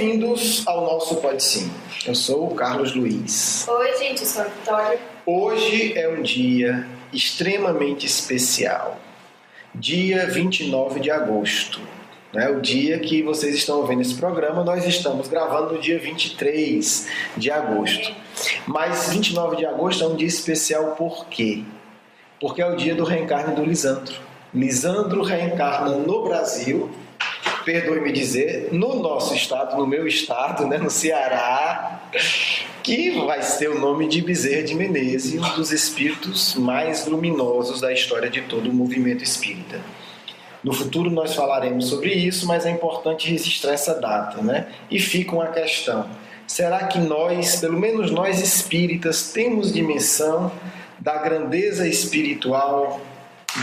Bem-vindos ao nosso Pode Sim. Eu sou o Carlos Luiz. Oi, gente, eu sou a Vitória. Hoje é um dia extremamente especial. Dia 29 de agosto. O dia que vocês estão vendo esse programa, nós estamos gravando no dia 23 de agosto. Mas 29 de agosto é um dia especial por quê? Porque é o dia do reencarne do Lisandro. Lisandro reencarna no Brasil, perdoe-me dizer, no nosso estado, no meu estado, no Ceará, que vai ser o nome de Bezerra de Menezes, um dos espíritos mais luminosos da história de todo o movimento espírita. No futuro nós falaremos sobre isso, mas é importante registrar essa data, E fica uma questão: será que nós, pelo menos nós espíritas, temos dimensão da grandeza espiritual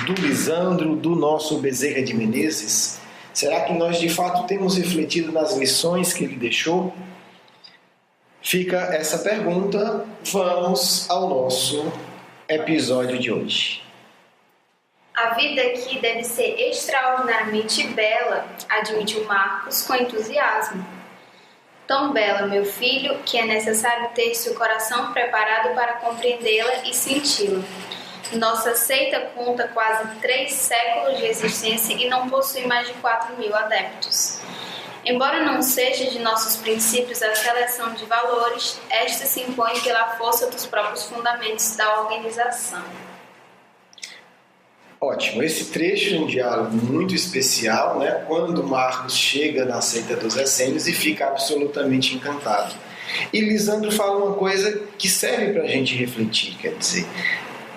do Lisandro, do nosso Bezerra de Menezes? Será que nós de fato temos refletido nas lições que ele deixou? Fica essa pergunta. Vamos ao nosso episódio de hoje. A vida aqui deve ser extraordinariamente bela, admite o Marcos com entusiasmo. Tão bela, meu filho, que é necessário ter seu coração preparado para compreendê-la e senti-la. Nossa seita conta quase 3 séculos de existência e não possui mais de 4.000 adeptos. Embora não seja de nossos princípios a seleção de valores, esta se impõe pela força dos próprios fundamentos da organização. Ótimo, esse trecho é um diálogo muito especial, quando Marcos chega na seita dos essênios e fica absolutamente encantado. E Lisandro fala uma coisa que serve para a gente refletir, quer dizer,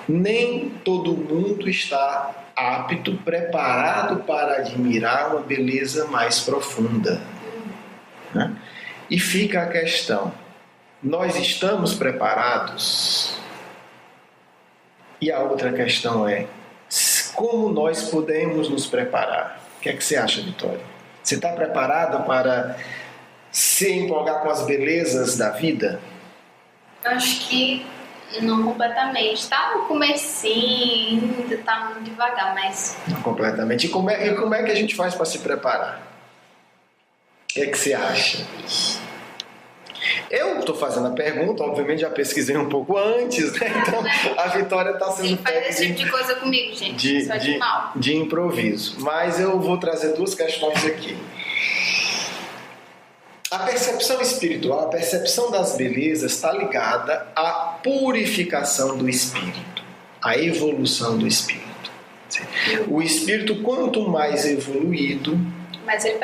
nem todo mundo está apto, preparado para admirar uma beleza mais profunda. E fica a questão: nós estamos preparados? E a outra questão é: como nós podemos nos preparar? O que é que você acha, Vitória? Você está preparada para se empolgar com as belezas da vida? Acho que não completamente. Está no comecinho, ainda está muito devagar, mas... Não completamente. E como é que a gente faz para se preparar? O que é que você acha? Eu estou fazendo a pergunta, obviamente já pesquisei um pouco antes, Então a Vitória está sendo pega esse tipo de coisa comigo, gente. De improviso. Mas eu vou trazer 2 questões aqui. A percepção espiritual, a percepção das belezas está ligada à purificação do espírito, à evolução do espírito. O espírito, quanto mais evoluído, mais ele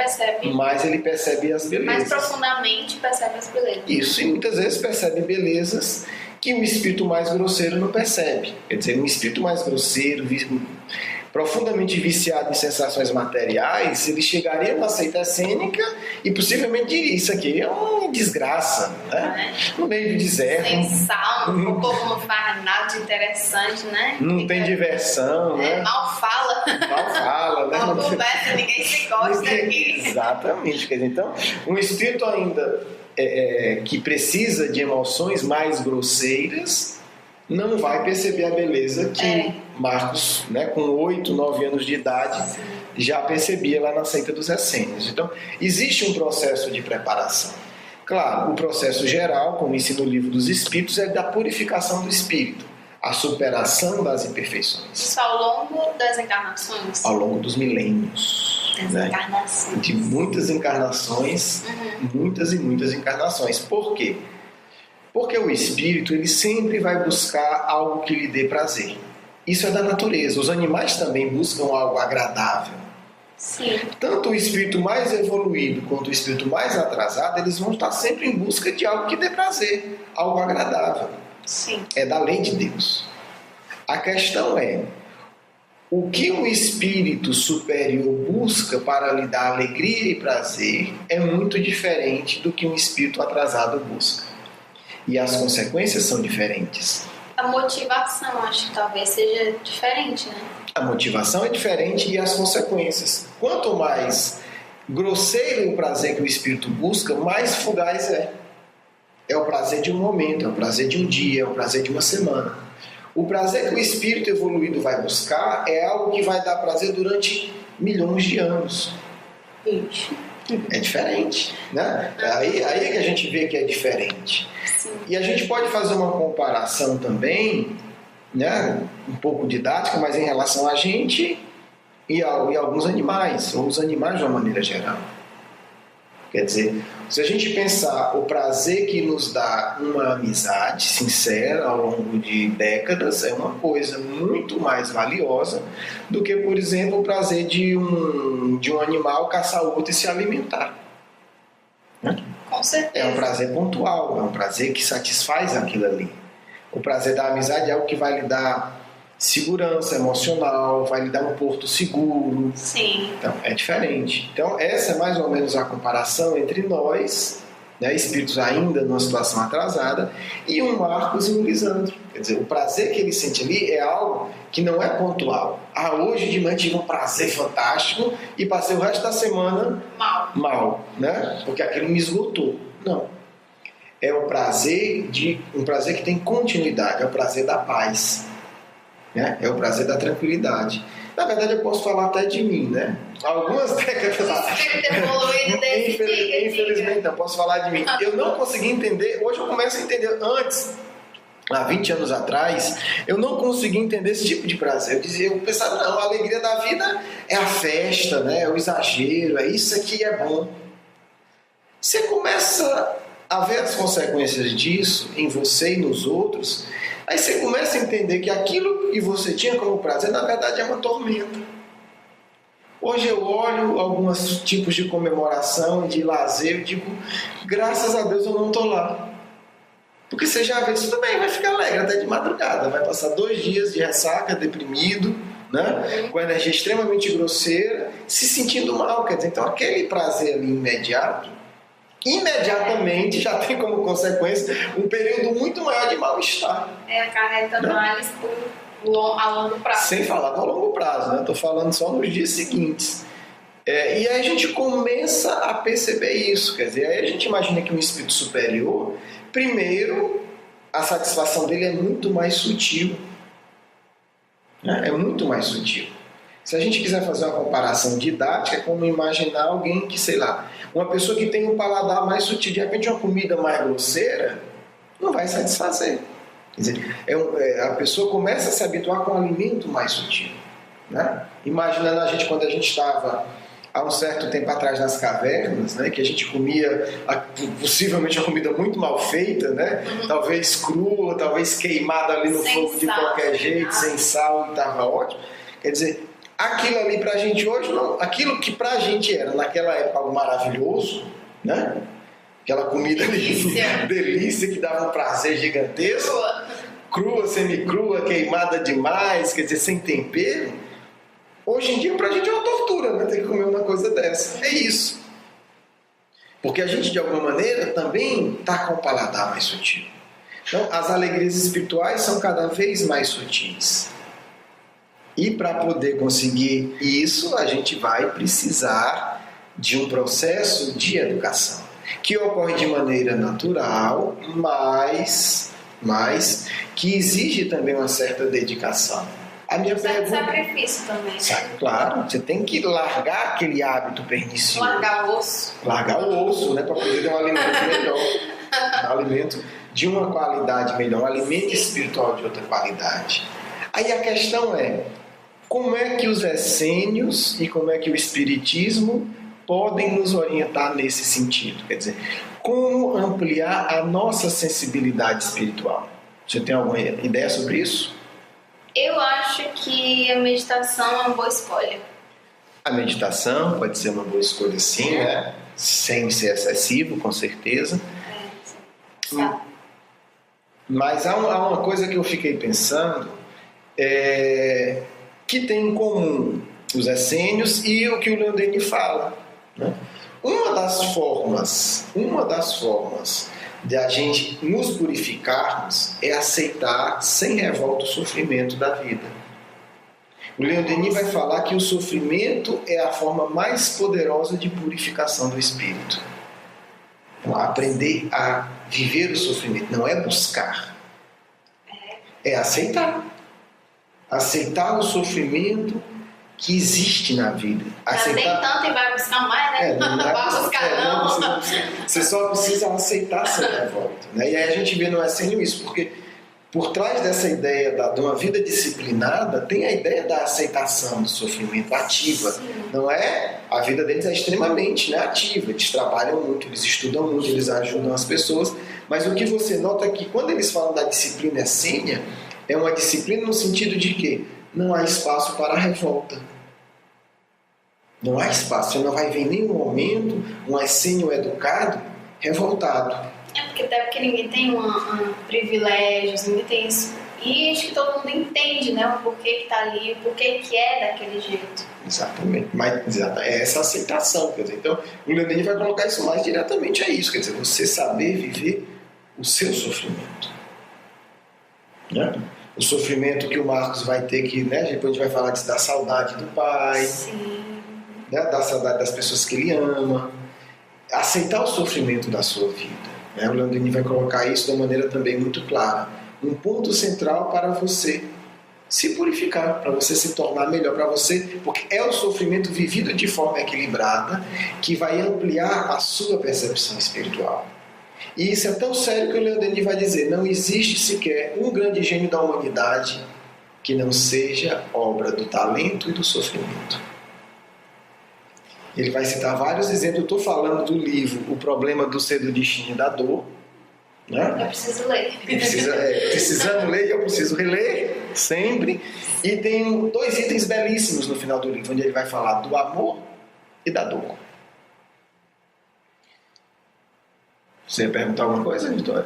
percebe as belezas. Mais profundamente percebe as belezas. Isso, e muitas vezes percebe belezas que o espírito mais grosseiro não percebe. Quer dizer, um espírito mais grosseiro, profundamente viciado em sensações materiais, ele chegaria numa seita essênica e possivelmente diria: isso aqui é uma desgraça, no meio do deserto. Sem sal, o povo não faz nada de interessante, Não tem diversão, Mal fala. Não conversa, ninguém se gosta aqui. Exatamente. Quer dizer, então, um espírito ainda que precisa de emoções mais grosseiras não vai perceber a beleza que Marcos, com 8, 9 anos de idade, já percebia lá na seita dos essênios. Então, existe um processo de preparação. Claro, o processo geral, como ensina o Livro dos Espíritos, é da purificação do espírito, a superação das imperfeições. Isso ao longo das encarnações? Ao longo dos milênios. Encarnações. De muitas encarnações, muitas e muitas encarnações. Por quê? Porque o espírito, ele sempre vai buscar algo que lhe dê prazer. Isso é da natureza. Os animais também buscam algo agradável. Sim. Tanto o espírito mais evoluído quanto o espírito mais atrasado, eles vão estar sempre em busca de algo que dê prazer, algo agradável. Sim. É da lei de Deus. A questão é: o que um espírito superior busca para lhe dar alegria e prazer é muito diferente do que um espírito atrasado busca. E as consequências são diferentes. A motivação, acho que talvez seja diferente, A motivação é diferente e as consequências. Quanto mais grosseiro o prazer que o espírito busca, mais fugaz é. É o prazer de um momento, é o prazer de um dia, é o prazer de uma semana. O prazer que o espírito evoluído vai buscar é algo que vai dar prazer durante milhões de anos. É diferente, né? Aí é que a gente vê que é diferente. Sim. E a gente pode fazer uma comparação também, né? Um pouco didática, mas em relação a gente e alguns animais, ou os animais de uma maneira geral. Quer dizer, se a gente pensar o prazer que nos dá uma amizade sincera ao longo de décadas, é uma coisa muito mais valiosa do que, por exemplo, o prazer de um animal caçar outro e se alimentar. Né? Com certeza. É um prazer pontual, é um prazer que satisfaz aquilo ali. O prazer da amizade é algo que vai lhe dar segurança emocional, vai lhe dar um porto seguro. Sim. Então, é diferente. Então, essa é mais ou menos a comparação entre nós, né, espíritos ainda numa situação atrasada, e um Marcos e um Lisandro. Quer dizer, o prazer que ele sente ali é algo que não é pontual. Ah, hoje de manhã tive um prazer fantástico e passei o resto da semana mal, né? Porque aquilo me esgotou. Não. É um prazer que tem continuidade, é o prazer da paz. Né? É o prazer da tranquilidade. Na verdade, eu posso falar até de mim, né? Algumas décadas infelizmente, não posso falar de mim. Eu não consegui entender, hoje eu começo a entender. Antes, há 20 anos atrás, eu não conseguia entender esse tipo de prazer. Eu pensava, não, a alegria da vida é a festa, né? É o exagero, é isso aqui é bom. Você começa a ver as consequências disso em você e nos outros. Aí você começa a entender que aquilo que você tinha como prazer, na verdade, é uma tormenta. Hoje eu olho alguns tipos de comemoração, de lazer, e digo, graças a Deus eu não estou lá. Porque você já vê, isso também vai ficar alegre até de madrugada. Vai passar 2 dias de ressaca, deprimido, né? Com energia extremamente grosseira, se sentindo mal. Quer dizer, então aquele prazer ali imediatamente já tem como consequência um período muito maior de mal-estar. Acarreta males a longo prazo. Sem falar do longo prazo, né? Estou falando só nos dias seguintes. E aí a gente começa a perceber isso. Quer dizer, aí a gente imagina que um espírito superior, primeiro, a satisfação dele é muito mais sutil. Né? É muito mais sutil. Se a gente quiser fazer uma comparação didática, é como imaginar alguém que, sei lá, uma pessoa que tem um paladar mais sutil, de repente uma comida mais grosseira, não vai satisfazer. Quer dizer, a pessoa começa a se habituar com um alimento mais sutil. Né? Imaginando a gente quando a gente estava há um certo tempo atrás nas cavernas, né, que a gente comia possivelmente uma comida muito mal feita, né? Talvez crua, talvez queimada ali no fogo de qualquer jeito, sem sal, e estava ótimo. Quer dizer, aquilo ali pra gente hoje, não, aquilo que pra gente era naquela época algo maravilhoso, né? Aquela comida delícia que dava um prazer gigantesco, crua, semicrua, queimada demais, quer dizer, sem tempero. Hoje em dia pra gente é uma tortura, né? Ter que comer uma coisa dessa. É isso. Porque a gente, de alguma maneira, também está com o paladar mais sutil. Então, as alegrias espirituais são cada vez mais sutis. E para poder conseguir isso, a gente vai precisar de um processo de educação, que ocorre de maneira natural, mas que exige também uma certa dedicação. A minha pergunta... sacrifício também. Claro, você tem que largar aquele hábito pernicioso. Largar o osso. Largar o osso, né, para poder ter um alimento melhor. Um alimento de uma qualidade melhor, um alimento espiritual de outra qualidade. Aí a questão é, como é que os essênios e como é que o espiritismo podem nos orientar nesse sentido? Quer dizer, como ampliar a nossa sensibilidade espiritual? Você tem alguma ideia sobre isso? Eu acho que a meditação é uma boa escolha. A meditação pode ser uma boa escolha, sim, né? Sem ser excessivo, com certeza. Mas há uma coisa que eu fiquei pensando, que tem em comum os essênios e o que o Leon Denis fala. Né? Uma das formas de a gente nos purificarmos é aceitar sem revolta o sofrimento da vida. O Leon Denis vai falar que o sofrimento é a forma mais poderosa de purificação do espírito. Então, aprender a viver o sofrimento não é buscar, é aceitar. Aceitar o sofrimento que existe na vida. Já tem tanto e vai buscar mais, Você só precisa aceitar essa revolta. Né? E aí a gente vê no Essênio isso, porque por trás dessa ideia de uma vida disciplinada, tem a ideia da aceitação do sofrimento ativa. Sim. Não é? A vida deles é extremamente, né, ativa. Eles trabalham muito, eles estudam muito, eles ajudam as pessoas. Mas o que você nota é que quando eles falam da disciplina essênia, é uma disciplina no sentido de que não há espaço para a revolta. Não há espaço. Você não vai ver em nenhum momento um essênio educado revoltado. Até porque ninguém tem privilégios, ninguém tem isso. E acho que todo mundo entende, né, o porquê que está ali, o porquê que é daquele jeito. Exatamente. Mas é essa aceitação. Quer dizer, então, o Lenin vai colocar isso mais diretamente a isso. Quer dizer, você saber viver o seu sofrimento. Né? O sofrimento que o Marcos vai ter que, né, depois a gente vai falar da saudade do pai. Sim. Né, da saudade das pessoas que ele ama. Aceitar o sofrimento da sua vida. O Lenin vai colocar isso de uma maneira também muito clara. Um ponto central para você se purificar, para você se tornar melhor, para você, porque é o sofrimento vivido de forma equilibrada que vai ampliar a sua percepção espiritual. E isso é tão sério que o Lenin vai dizer: não existe sequer um grande gênio da humanidade que não seja obra do talento e do sofrimento. Ele vai citar vários exemplos. Eu estou falando do livro O Problema do Ser, do Destino e da Dor. Né? Eu preciso ler. Precisamos ler e eu preciso reler sempre. E tem 2 itens belíssimos no final do livro, onde ele vai falar do amor e da dor. Você ia perguntar alguma coisa, Vitória?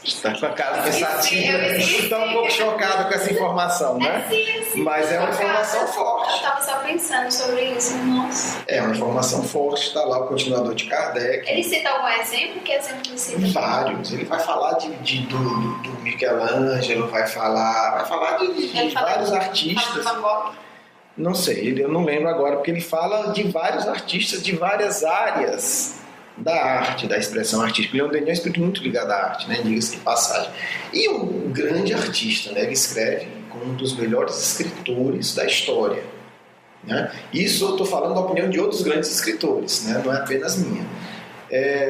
Está com a cara pensativa. Está um pouco chocada com essa informação, né? Sim. Mas é uma informação forte. Eu estava só pensando sobre isso, nossa. É uma informação forte. Está lá o continuador de Kardec. Ele cita algum exemplo? Que exemplo ele cita? Vários. Ele vai falar do Michelangelo, vai falar de vários artistas. Não sei, eu não lembro agora, porque ele fala de vários artistas de várias áreas da arte, da expressão artística. Leon Denis é um espírito muito ligado à arte, né? Diga-se de passagem. E um grande artista, né? Ele escreve como um dos melhores escritores da história. Né? Isso eu estou falando da opinião de outros grandes escritores, né? Não é apenas minha.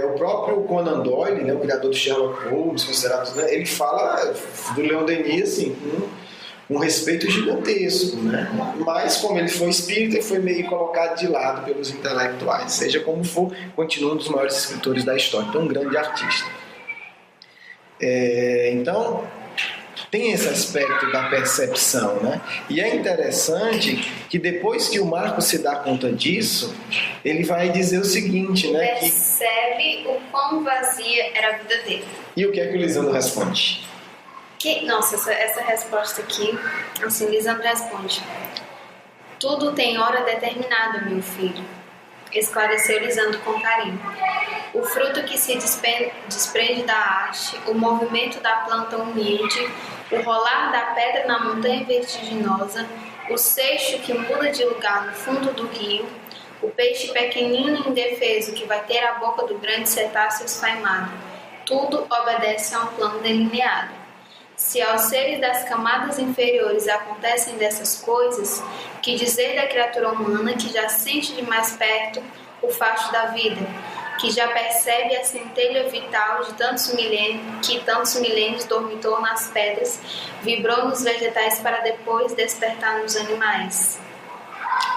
O próprio Conan Doyle, né? O criador do Sherlock Holmes, considerado, né? Ele fala do Leon Denis assim, com um respeito gigantesco, né? Mas como ele foi espírita, ele foi meio colocado de lado pelos intelectuais. Seja como for, continua um dos maiores escritores da história, então um grande artista. Então, tem esse aspecto da percepção, né? E é interessante que depois que o Marcos se dá conta disso, ele vai dizer o seguinte, né? Percebe o quão vazia era a vida dele. E o que é que o Lisandro responde? Nossa, essa resposta aqui, assim, Lisandro responde: tudo tem hora determinada, meu filho, esclareceu Lisandro com carinho. O fruto que se desprende da arte, o movimento da planta humilde, o rolar da pedra na montanha vertiginosa, o seixo que muda de lugar no fundo do rio, o peixe pequenino e indefeso que vai ter a boca do grande cetáceo esfaimado, tudo obedece a um plano delineado. Se aos seres das camadas inferiores acontecem dessas coisas, que dizer da criatura humana que já sente de mais perto o facho da vida, que já percebe a centelha vital de tantos milênios dormitou nas pedras, vibrou nos vegetais para depois despertar nos animais.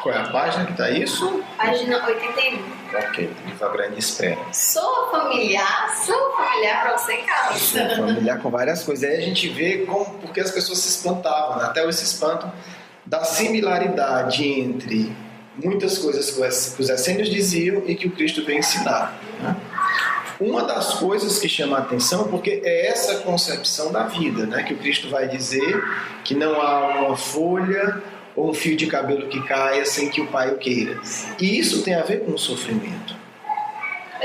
Qual é a página que está isso? Página 81. Ok, livro A Grande Espera. Sou familiar para você, Carlos. Sou familiar com várias coisas. Aí a gente vê porque as pessoas se espantavam, né? Até esse espanto da similaridade entre muitas coisas que os essênios diziam e que o Cristo veio ensinar. Né? Uma das coisas que chama a atenção, porque é essa concepção da vida, né? Que o Cristo vai dizer que não há uma folha ou um fio de cabelo que caia sem que o Pai o queira. E isso tem a ver com o sofrimento.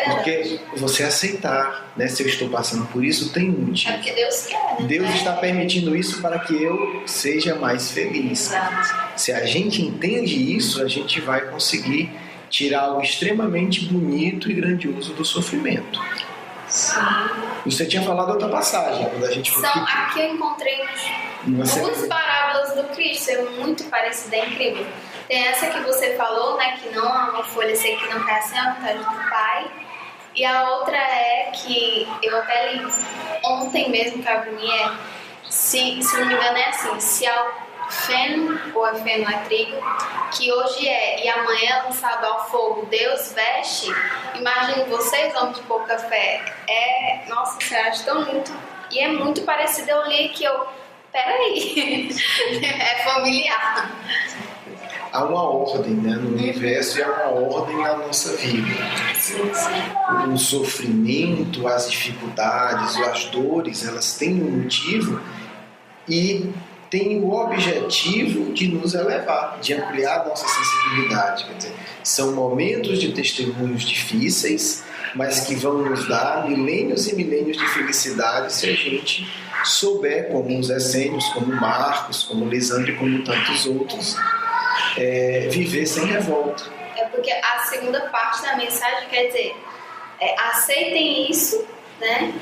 Porque você aceitar, né? Se eu estou passando por isso, tem um motivo. É porque Deus quer, né? Deus está permitindo isso para que eu seja mais feliz. Exato. Se a gente entende isso, a gente vai conseguir tirar algo extremamente bonito e grandioso do sofrimento. Sim. Você tinha falado outra passagem, quando a gente... Aqui eu encontrei duas parábolas do Cristo, é muito parecida, é incrível. Tem essa que você falou, né, que não é uma folha seca que não cai sem a vontade do Pai. E a outra é que eu até li ontem mesmo que a Bruninha se não me engano é assim, se é feno, ou é feno, é trigo, que hoje é e amanhã é lançado ao fogo, Deus veste. Imagino vocês, homens de pouca fé, nossa, você acha tão muito, e é muito parecido, eu li que peraí, é familiar. Há uma ordem, né, no universo, e há uma ordem na nossa vida. Sim, sim. O sofrimento, as dificuldades, as dores, elas têm um motivo e têm o objetivo de nos elevar, de ampliar a nossa sensibilidade. Quer dizer, são momentos de testemunhos difíceis, mas que vão nos dar milênios e milênios de felicidade se a gente souber, como os essênios, como Marcos, como Lisandro e como tantos outros, viver sem revolta. É porque a segunda parte da mensagem quer dizer, aceitem isso, né?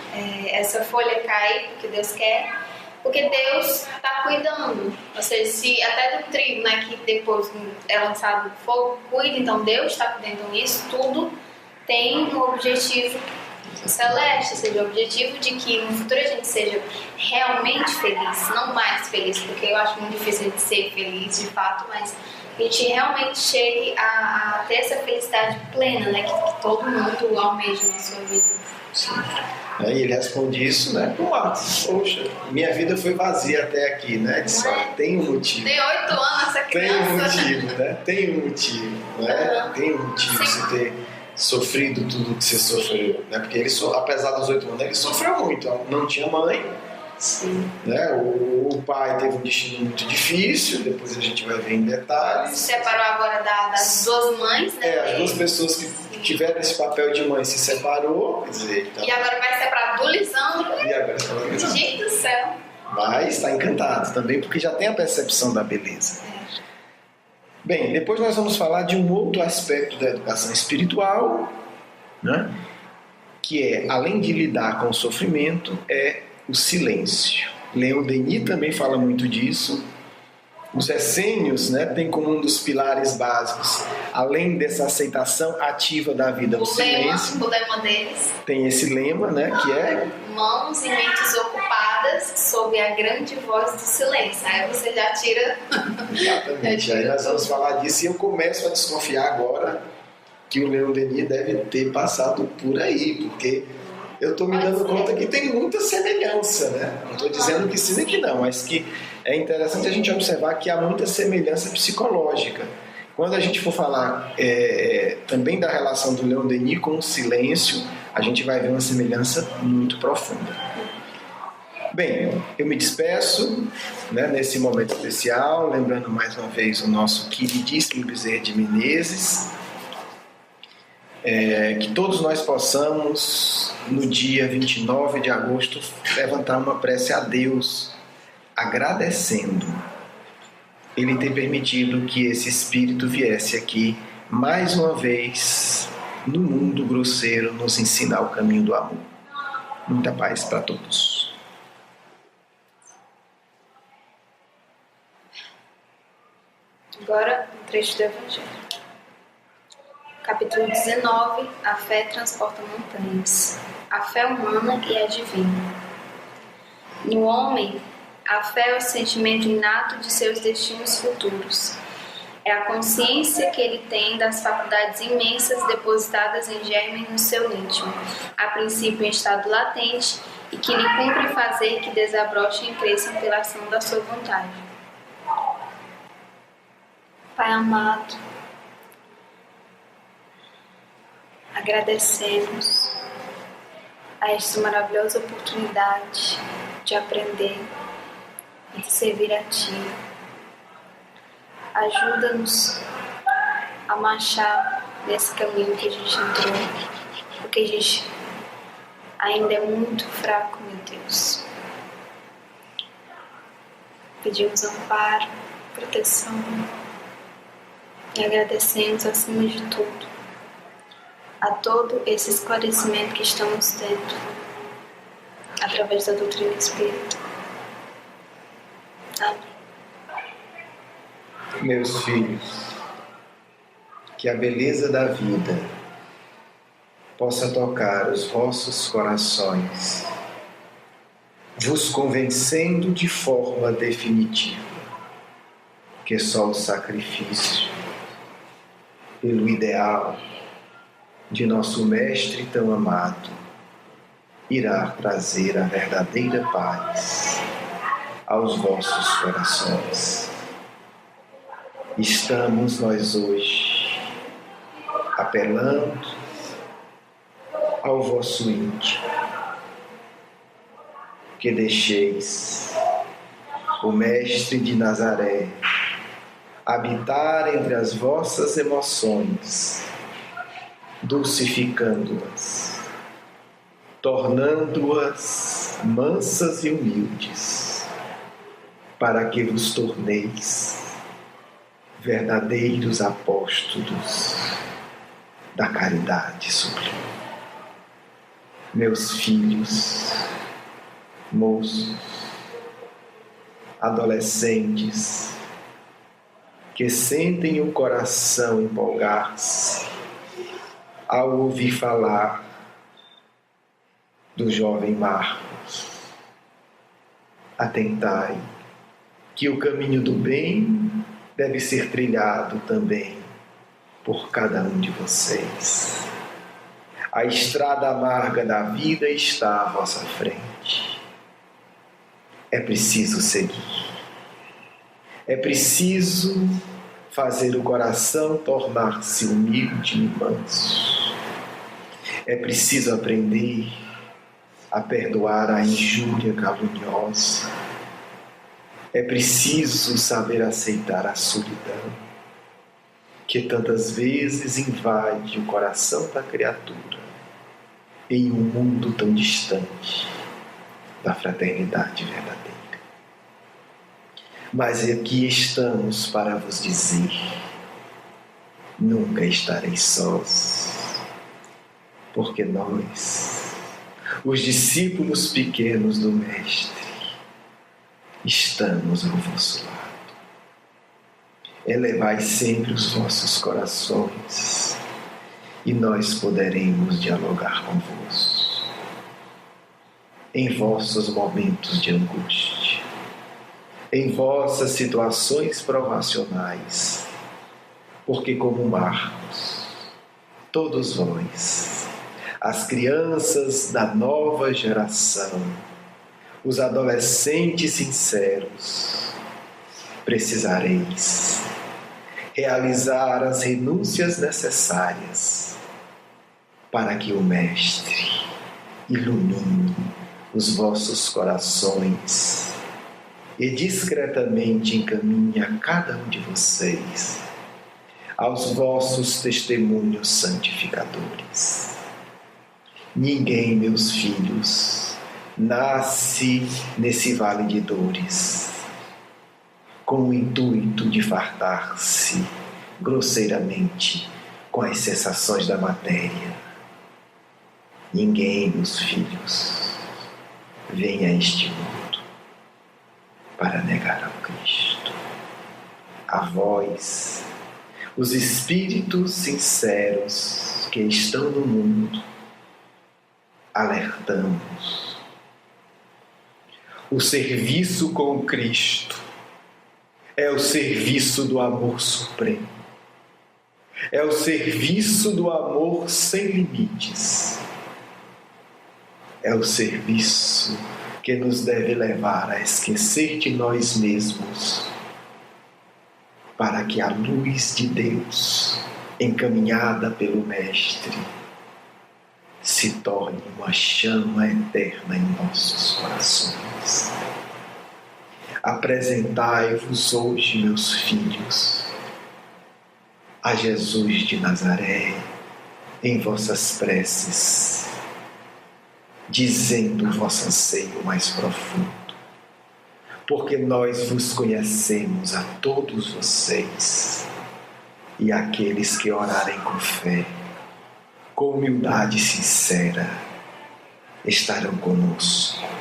Essa folha cair porque Deus quer, porque Deus está cuidando. Ou seja, se até do trigo, né, que depois é lançado no fogo, cuida, então Deus está cuidando disso, tudo tem um objetivo celeste, ou seja, o objetivo de que no futuro a gente seja realmente feliz, não mais feliz, porque eu acho muito difícil a gente ser feliz de fato, mas a gente realmente chegue a ter essa felicidade plena, né, que todo mundo almeja na sua vida. Sim. E ele responde isso, né, com poxa, minha vida foi vazia até aqui, né? Disse, tem um motivo. Tem 8 anos essa criança. Tem um motivo, né? Tem um motivo, né? Tem um motivo você ter sofrido tudo que você sofreu, né? Porque ele, apesar dos 8 anos, ele sofreu muito. Não tinha mãe. Sim. Né? O pai teve um destino muito difícil, depois a gente vai ver em detalhes. Se separou agora das duas mães, né? As duas pessoas que tiveram esse papel de mãe se separou, quer dizer, então... E agora vai separar do Lisandro. E agora está do Lisandro. Gente do céu. Mas está encantado também, porque já tem a percepção da beleza. Bem, depois nós vamos falar de um outro aspecto da educação espiritual, né? Que é, além de lidar com o sofrimento, o silêncio. Leon Denis também fala muito disso. Os essênios, né, têm como um dos pilares básicos, além dessa aceitação ativa da vida, o silêncio. O lema deles. Tem esse lema, né, que é... Mãos e mentes ocupadas sob a grande voz do silêncio. Aí você já tira... Exatamente. Aí nós vamos falar disso e eu começo a desconfiar agora que o Leon Denis deve ter passado por aí, porque... eu estou me dando conta que tem muita semelhança, né? Não estou dizendo que sim nem que não, mas que é interessante a gente observar que há muita semelhança psicológica. Quando a gente for falar também da relação do Leon Denis com o silêncio, a gente vai ver uma semelhança muito profunda. Bem, eu me despeço, né, nesse momento especial, lembrando mais uma vez o nosso queridíssimo Bezerra de Menezes. Que todos nós possamos, no dia 29 de agosto, levantar uma prece a Deus, agradecendo Ele ter permitido que esse Espírito viesse aqui, mais uma vez, no mundo grosseiro, nos ensinar o caminho do amor. Muita paz para todos. Agora, um trecho do Evangelho. Capítulo 19. A fé transporta montanhas. A fé humana e a divina. No homem, a fé é o sentimento inato de seus destinos futuros. É a consciência que ele tem das faculdades imensas depositadas em germe no seu íntimo, a princípio em estado latente, e que lhe cumpre fazer que desabrochem e cresçam pela ação da sua vontade. Pai amado, agradecemos a esta maravilhosa oportunidade de aprender e de servir a Ti. Ajuda-nos a marchar nesse caminho que a gente entrou, porque a gente ainda é muito fraco, meu Deus. Pedimos amparo, proteção e agradecemos acima de tudo a todo esse esclarecimento que estamos tendo através da doutrina espírita. Amém. Meus filhos, que a beleza da vida possa tocar os vossos corações, vos convencendo de forma definitiva que só o sacrifício pelo ideal de nosso Mestre tão amado irá trazer a verdadeira paz aos vossos corações. Estamos nós hoje apelando ao vosso íntimo, que deixeis o Mestre de Nazaré habitar entre as vossas emoções, dulcificando-as, tornando-as mansas e humildes, para que vos torneis verdadeiros apóstolos da caridade sublime. Meus filhos, moços, adolescentes, que sentem o coração empolgar-se ao ouvir falar do jovem Marcos, atentai que o caminho do bem deve ser trilhado também por cada um de vocês. A estrada amarga da vida está à vossa frente. É preciso seguir. É preciso fazer o coração tornar-se humilde e manso. É preciso aprender a perdoar a injúria caluniosa. É preciso saber aceitar a solidão, que tantas vezes invade o coração da criatura em um mundo tão distante da fraternidade verdadeira. Mas aqui estamos para vos dizer: nunca estareis sós, porque nós, os discípulos pequenos do Mestre, estamos ao vosso lado. Elevai sempre os vossos corações e nós poderemos dialogar convosco em vossos momentos de angústia, em vossas situações provacionais, porque como Marcos, todos vós, as crianças da nova geração, os adolescentes sinceros, precisareis realizar as renúncias necessárias para que o Mestre ilumine os vossos corações e discretamente encaminhe a cada um de vocês aos vossos testemunhos santificadores. Ninguém, meus filhos, nasce nesse vale de dores com o intuito de fartar-se grosseiramente com as sensações da matéria. Ninguém, meus filhos, vem a este mundo para negar ao Cristo. A vós, os espíritos sinceros que estão no mundo, alertamos. O serviço com Cristo é o serviço do amor supremo. É o serviço do amor sem limites. É o serviço que nos deve levar a esquecer de nós mesmos, para que a luz de Deus, encaminhada pelo Mestre, se torne uma chama eterna em nossos corações. Apresentai-vos hoje, meus filhos, a Jesus de Nazaré em vossas preces, dizendo o vosso anseio mais profundo, porque nós vos conhecemos a todos vocês, e aqueles que orarem com fé, com humildade sincera, estarão conosco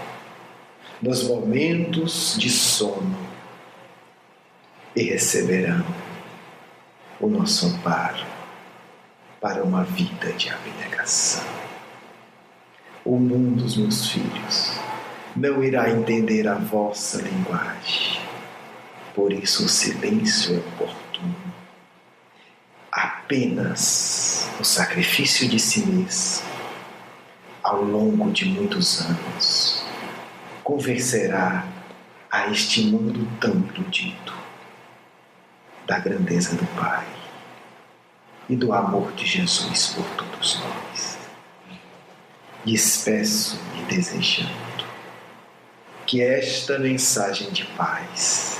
nos momentos de sono e receberão o nosso amparo para uma vida de abnegação. O mundo dos meus filhos não irá entender a vossa linguagem, por isso o silêncio é oportuno. Apenas o sacrifício de si mesmo, ao longo de muitos anos, convencerá a este mundo tão iludido da grandeza do Pai e do amor de Jesus por todos nós. Lhes peço e desejando que esta mensagem de paz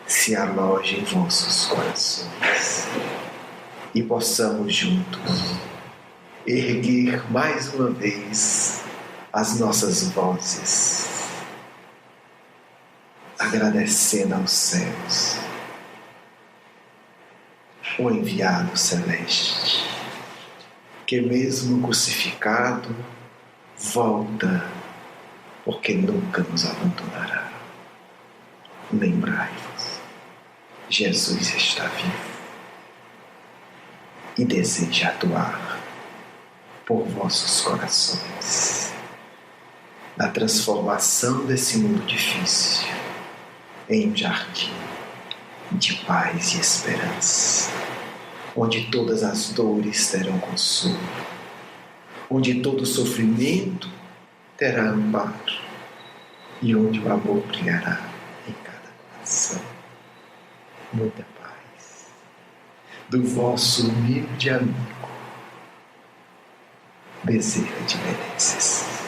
se aloje em vossos corações e possamos juntos erguer mais uma vez as nossas vozes, agradecendo aos céus o enviado celeste, que mesmo crucificado volta, porque nunca nos abandonará. Lembrai-vos, Jesus está vivo e deseja atuar por vossos corações na transformação desse mundo difícil em um jardim de paz e esperança, onde todas as dores terão consolo, onde todo sofrimento terá amparo e onde o amor brilhará em cada coração. Muita paz do vosso humilde amigo Bezerra de Menezes.